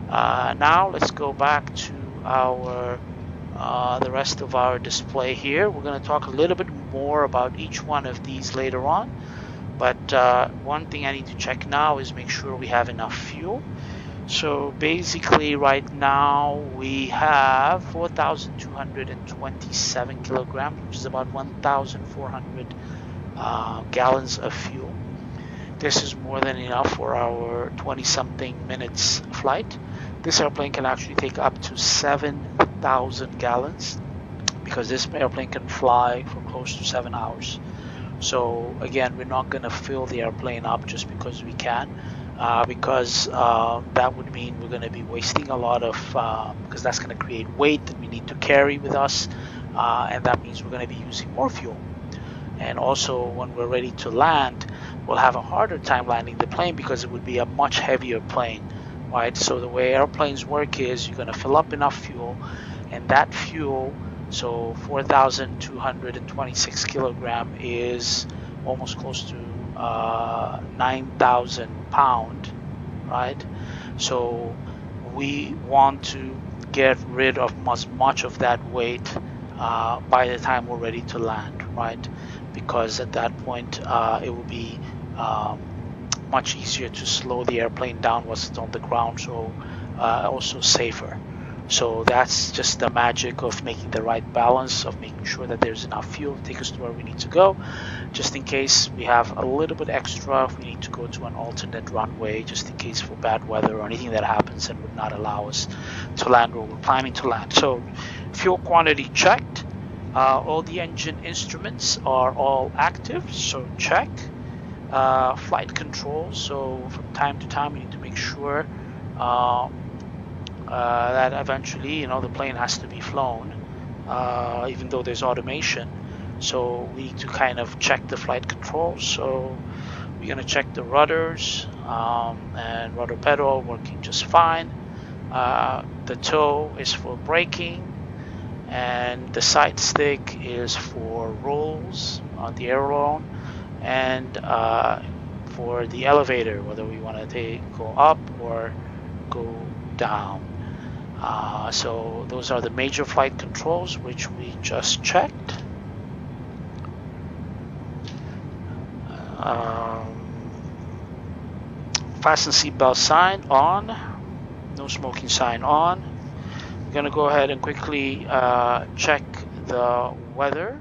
Now let's go back to our the rest of our display here. We're going to talk a little bit more about each one of these later on, but one thing I need to check now is make sure we have enough fuel. So basically right now we have 4,227 kilograms, which is about 1,400 gallons of fuel. This is more than enough for our 20-something minutes flight. This airplane can actually take up to 7,000 gallons because this airplane can fly for close to 7 hours. So again, we're not going to fill the airplane up just because we can, because that would mean we're going to be wasting a lot of, because that's going to create weight that we need to carry with us, and that means we're going to be using more fuel. And also when we're ready to land, we'll have a harder time landing the plane because it would be a much heavier plane, right? So the way airplanes work is you're going to fill up enough fuel, and that fuel, so 4,226 kilogram is almost close to 9,000 pound, right? So we want to get rid of much of that weight by the time we're ready to land, right? Because at that point it will be much easier to slow the airplane down once it's on the ground, so also safer. So that's just the magic of making the right balance, of making sure that there's enough fuel to take us to where we need to go, just in case we have a little bit extra if we need to go to an alternate runway, just in case for bad weather or anything that happens and would not allow us to land where we're planning to land. So fuel quantity checked. All the engine instruments are all active, so check. Flight control, so from time to time we need to make sure that eventually, the plane has to be flown, even though there's automation. So we need to kind of check the flight controls. So we're going to check the rudders and rudder pedal working just fine. The toe is for braking, and the side stick is for rolls on the aileron, and for the elevator, whether we want to go up or go down. So those are the major flight controls, which we just checked. Fasten seatbelt sign on, no smoking sign on. We're going to go ahead and quickly check the weather.